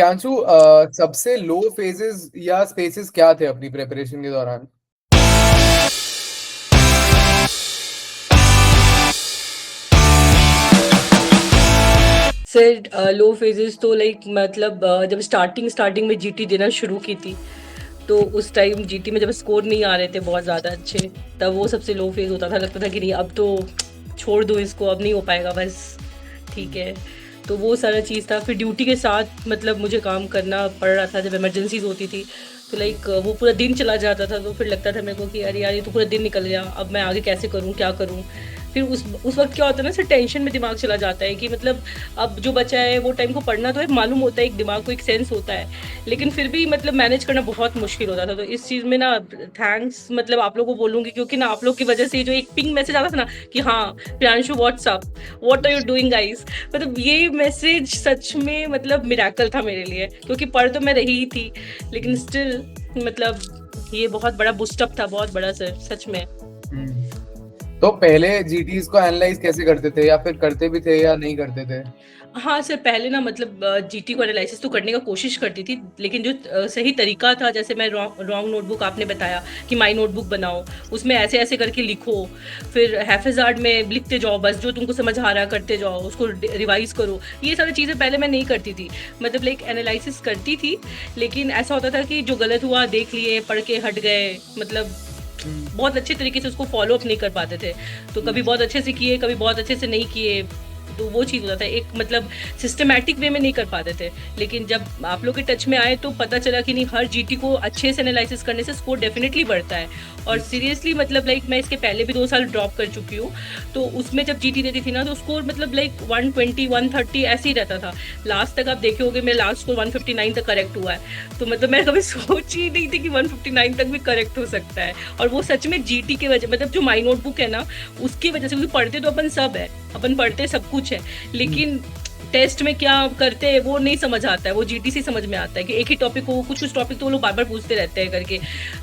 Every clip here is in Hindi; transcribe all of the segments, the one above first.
प्रियांशु, सबसे लो फेजेस या स्पेसेस क्या थे अपनी प्रिपरेशन के दौरान? सर लो फेजेस तो लाइक मतलब जब स्टार्टिंग स्टार्टिंग में जीटी देना शुरू की थी, तो उस टाइम जीटी में जब स्कोर नहीं आ रहे थे बहुत ज़्यादा अच्छे, तब वो सबसे लो फेज होता था। लगता था कि नहीं, अब तो छोड़ दो इसको, अब नहीं हो पाएगा, बस ठीक है। तो वो सारा चीज़ था। फिर ड्यूटी के साथ मतलब मुझे काम करना पड़ रहा था जब इमरजेंसीज होती थी, तो लाइक वो पूरा दिन चला जाता था। तो फिर लगता था मेरे को कि अरे यार, ये तो पूरा दिन निकल गया, अब मैं आगे कैसे करूँ, क्या करूँ। फिर उस वक्त क्या होता है ना सर, टेंशन में दिमाग चला जाता है कि मतलब अब जो बचा है वो टाइम को पढ़ना तो है, मालूम होता है, एक दिमाग को एक सेंस होता है, लेकिन फिर भी मतलब मैनेज करना बहुत मुश्किल होता था। तो इस चीज़ में ना थैंक्स मतलब आप लोगों को बोलूँगी, क्योंकि ना आप लोग की वजह से जो एक पिंग मैसेज आता था ना कि हाँ Priyanshu WhatsApp, what are you doing guys, मतलब ये मैसेज सच में मतलब मिरेकल था मेरे लिए, क्योंकि पढ़ तो मैं रही ही थी, लेकिन स्टिल मतलब ये बहुत बड़ा बूस्टअप था, बहुत बड़ा सर, सच में। तो पहले जीटीज को एनालाइज कैसे करते थे, या फिर करते भी थे या नहीं करते थे? हाँ सर, पहले ना मतलब जीटी को एनालिसिस तो करने का कोशिश करती थी, लेकिन जो सही तरीका था, जैसे मैं रॉन्ग नोटबुक आपने बताया कि माई नोटबुक बनाओ, उसमें ऐसे ऐसे करके लिखो, फिर हैफिजार्ड में लिखते जाओ, बस जो तुमको समझ आ रहा करते जाओ, उसको रिवाइज करो। ये सारी चीज़ें पहले मैं नहीं करती थी, मतलब लाइक एनालिसिस करती थी, लेकिन ऐसा होता था कि जो गलत हुआ देख लिए, पढ़ के हट गए, मतलब बहुत अच्छे तरीके से उसको फॉलो अप नहीं कर पाते थे। तो कभी बहुत अच्छे से किए, कभी बहुत अच्छे से नहीं किए, तो वो चीज़ होता था, एक मतलब सिस्टमैटिक वे में नहीं कर पाते थे। लेकिन जब आप लोग के टच में आए तो पता चला कि नहीं, हर जीटी को अच्छे से एनालिसिस करने से स्कोर डेफिनेटली बढ़ता है। और सीरियसली मतलब लाइक मैं इसके पहले भी 2 साल ड्रॉप कर चुकी हूँ, तो उसमें जब जीटी देती थी ना, तो स्कोर मतलब लाइक 120 130 ऐसे ही रहता था। लास्ट तक आप देखे होगे, मेरा लास्ट स्कोर 159 तक करेक्ट हुआ है। तो मतलब मैं कभी सोच ही नहीं थी कि 159 तक भी करेक्ट हो सकता है। और वो सच में जीटी की वजह, मतलब जो माई नोटबुक है ना, उसकी वजह से, क्योंकि पढ़ते तो अपन सब है, अपन पढ़ते सब कुछ है, लेकिन टेस्ट में क्या करते हैं वो नहीं समझ आता है। वो जीटी से समझ में आता है कि एक ही टॉपिक को, कुछ कुछ टॉपिक तो वो लोग बार बार पूछते रहते हैं करके,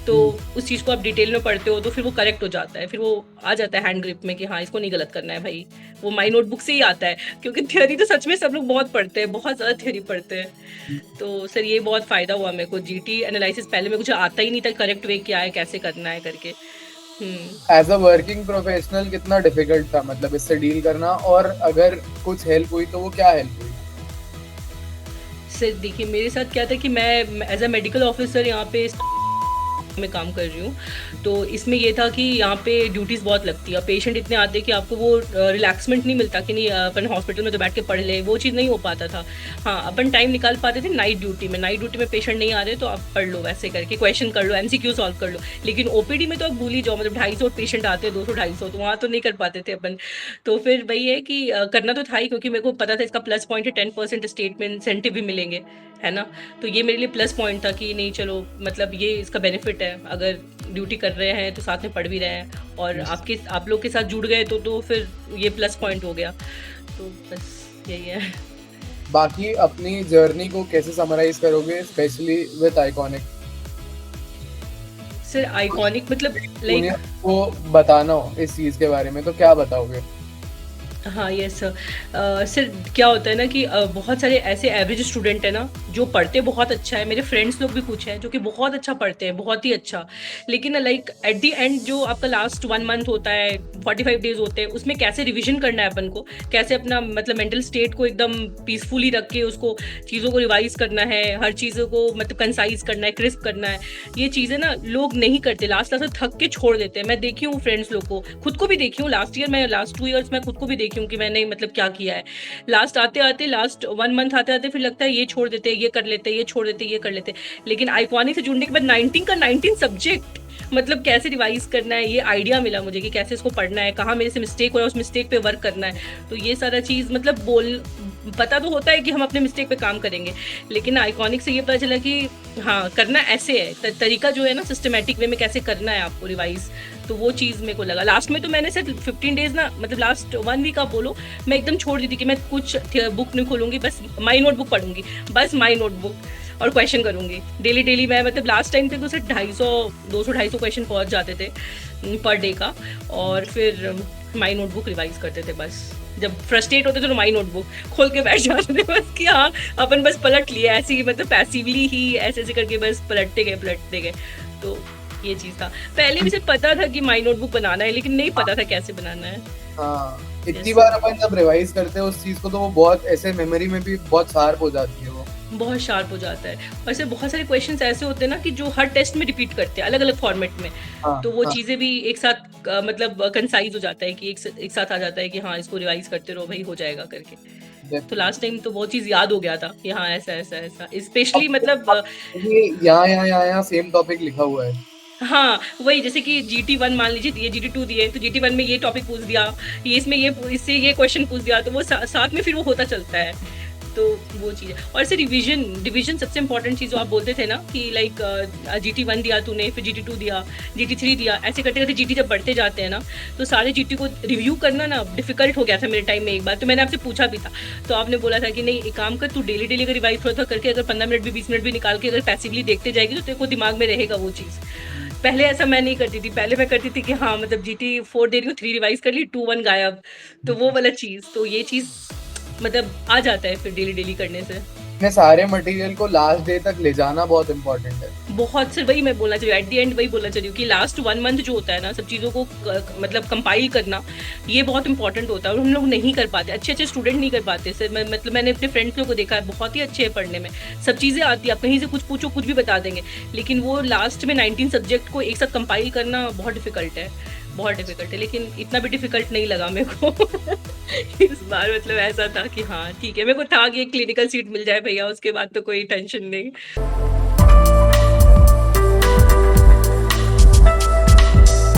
तो उस चीज़ को आप डिटेल में पढ़ते हो तो फिर वो करेक्ट हो जाता है, फिर वो आ जाता है हैंड ग्रिप में कि हाँ इसको नहीं गलत करना है भाई। वो माई नोटबुक से ही आता है, क्योंकि थ्योरी तो सच में सब लोग बहुत पढ़ते हैं, बहुत ज़्यादा थ्योरी पढ़ते हैं। तो सर ये बहुत फ़ायदा हुआ मेरे को, जीटी एनालिसिस पहले में मुझे आता ही नहीं था, करेक्ट वे क्या है, कैसे करना है करके। एज अ वर्किंग प्रोफेशनल कितना डिफिकल्ट था मतलब इससे डील करना, और अगर कुछ हेल्प हुई तो वो क्या हेल्प हुई? सर देखिए, मेरे साथ क्या था कि मैं एज अ मेडिकल ऑफिसर यहाँ पे में काम कर रही हूँ, तो इसमें ये था कि यहाँ पे ड्यूटीज़ बहुत लगती है, पेशेंट इतने आते हैं कि आपको वो रिलैक्समेंट नहीं मिलता कि नहीं अपन हॉस्पिटल में तो बैठ के पढ़ ले, वो चीज़ नहीं हो पाता था। हाँ, अपन टाइम निकाल पाते थे नाइट ड्यूटी में, नाइट ड्यूटी में पेशेंट नहीं आ रहे तो आप पढ़ लो, वैसे करके क्वेश्चन कर लो, एमसीक्यू सॉल्व कर लो। लेकिन ओपीडी में तो आप भूल ही जाओ, मतलब 250 पेशेंट आते हैं, 200 250, तो वहाँ तो नहीं कर पाते थे अपन। तो फिर वही है कि करना तो था ही, क्योंकि मेरे को पता था इसका प्लस पॉइंट है 10% स्टेट में इंसेंटिव भी मिलेंगे, है ना। तो ये मेरे लिए प्लस पॉइंट था कि नहीं चलो, मतलब ये इसका बेनिफिट है, अगर ड्यूटी कर रहे हैं तो साथ में पढ़ भी रहे हैं, और आप लोग के साथ जुड़ गए तो फिर ये प्लस पॉइंट हो गया। तो बस यही है। बाकी अपनी जर्नी को कैसे समराइज करोगे, specially with iconic? Sir iconic मतलब लाइक, जूनियर को बताना हो इस चीज के बारे में तो क्या बताओगे? हाँ यस सर। सर क्या होता है ना कि बहुत सारे ऐसे एवरेज स्टूडेंट हैं ना जो पढ़ते बहुत अच्छा है, मेरे फ्रेंड्स लोग भी कुछ हैं जो कि बहुत अच्छा पढ़ते हैं, बहुत ही अच्छा, लेकिन लाइक एट दी एंड जो आपका लास्ट 1 मंथ होता है, 45 डेज होते हैं, उसमें कैसे रिविजन करना है अपन को, कैसे अपना मतलब मेंटल स्टेट को एकदम पीसफुली रख के उसको चीज़ों को रिवाइज करना है, हर चीज़ों को मतलब कंसाइज करना है, क्रिस्प करना है, ये चीज़ें ना लोग नहीं करते, लास्ट लास्ट थक के छोड़ देते हैं। मैं देखी हूँ फ्रेंड्स लोग को, खुद को भी देखी हूँ, लास्ट 2 ईयर्स मैं खुद को भी देखी हूँ कि मैंने मतलब क्या किया है। लास्ट आते आते, लास्ट 1 मंथ आते आते फिर लगता है ये छोड़ देते, ये कर लेते, ये छोड़ देते, ये कर लेते। लेकिन आइकॉनिक से जुड़ने के बाद 19 का 19 सब्जेक्ट, मतलब कैसे रिवाइज करना है, ये आइडिया मिला मुझे कि कैसे इसको पढ़ना है, कहाँ मेरे से मिस्टेक हो रहा है, उस मिस्टेक पे वर्क करना है। तो ये सारा चीज़ मतलब पता तो होता है कि हम अपने मिस्टेक पे काम करेंगे, लेकिन आइकॉनिक से ये पता चला कि हाँ करना ऐसे है, तरीका जो है ना सिस्टमेटिक वे में कैसे करना है आपको रिवाइज। तो वो चीज़ मेरे को लगा लास्ट में, तो मैंने सिर्फ 15 डेज ना, मतलब लास्ट 1 वीक आप बोलो, मैं एकदम छोड़ दी थी कि मैं कुछ बुक नहीं खोलूंगी, बस माई नोटबुक पढ़ूंगी, बस माई नोटबुक, और क्वेश्चन करूंगी डेली डेली। मैं मतलब लास्ट टाइम तक तो सिर्फ 200 क्वेश्चन पहुंच जाते थे पर डे का, और फिर माई नोटबुक रिवाइज करते थे बस। जब फ्रस्ट्रेट होते थे तो माई नोटबुक खोल के बैठ जाते थे बस कि हाँ अपन बस पलट लिए ऐसे ही, मतलब पैसिवली ही ऐसे ऐसे करके बस पलटते गए। तो ये चीज़ था। पहले भी सिर्फ पता था कि माई नोटबुक बनाना है, लेकिन नहीं पता था कैसे बनाना है। हाँ, इतनी Yes. बार अपन जब रिवाइज करते हैं उस चीज को तो वो बहुत ऐसे मेमोरी में भी बहुत शार्प हो जाती है वो। बहुत शार्प हो जाता है। और ऐसे बहुत सारे क्वेश्चंस ऐसे होते हैं ना कि जो हर टेस्ट में रिपीट करते हैं अलग-अलग फॉर्मेट में। हाँ तो वो हाँ चीज़ें भी एक साथ मतलब कंसाइज़ हो जाता है कि एक साथ आ जाता है कि हाँ, इसको रिवाइज़ करते रहो भाई, हो जाएगा करके। तो definitely। लास्ट टाइम तो बहुत चीज़ याद हो गया था कि हाँ, ऐसा। स्पेशली अब मतलब अब ये यहाँ सेम टॉपिक लिखा हुआ है। हाँ, वही जैसे कि जीटी 1 मान लीजिए दिए, जीटी 2 दिए, तो जीटी 1 में ये टॉपिक पूछ दिया, ये इसमें ये इससे ये क्वेश्चन पूछ दिया, तो वो साथ में फिर वो होता चलता है। तो वो चीज़ है। और ऐसे डिवीजन सबसे इम्पोर्टेंट चीज़ जो आप बोलते थे ना कि लाइक जीटी 1 दिया तूने, फिर जीटी 2 दिया, जीटी 3 दिया, ऐसे करते करते जीटी जब बढ़ते जाते हैं ना, तो सारे जीटी को रिव्यू करना ना डिफिकल्ट हो गया था मेरे टाइम में एक बार। तो मैंने आपसे पूछा भी था, तो आपने बोला था कि नहीं एक काम कर, तू डेली डेली अगर रिवाइज थोड़ा थोड़ा करके अगर 15 मिनट भी 20 मिनट भी निकाल के अगर पैसिवली देखते जाएगी तो तेरे को दिमाग में रहेगा वो चीज़। पहले ऐसा मैं नहीं करती थी। पहले मैं करती थी कि हाँ, मतलब जीटी 4 दे रही हूँ, 3 रिवाइज कर ली, 2 1 गायब। तो वो वाला चीज़, तो ये चीज़ मतलब आ जाता है फिर डेली डेली करने से। अपने सारे मटेरियल को लास्ट डे तक ले जाना बहुत इम्पोर्टेंट है। बहुत सिर्फ वही मैं बोलना चाह रही हूँ, एट द एंड वही बोलना चाह रही हूँ कि लास्ट 1 मंथ जो होता है ना, सब चीज़ों को मतलब कंपाइल करना, ये बहुत इंपॉर्टेंट होता है और हम लोग नहीं कर पाते। अच्छे स्टूडेंट नहीं कर पाते। सर मतलब मैंने अपने फ्रेंड्स लोग को देखा है, बहुत ही अच्छे हैं पढ़ने में, सब चीज़ें आती है, आप कहीं से कुछ पूछो कुछ भी बता देंगे, लेकिन वो लास्ट में 19 सब्जेक्ट को एक साथ कंपाइल करना बहुत डिफिकल्ट है, बहुत डिफिकल्ट है। लेकिन इतना भी डिफिकल्ट नहीं लगा मेरे को इस बार मतलब ऐसा था कि हाँ ठीक है, मेरे को था कि एक क्लिनिकल सीट मिल जाए भैया, उसके बाद तो कोई टेंशन नहीं।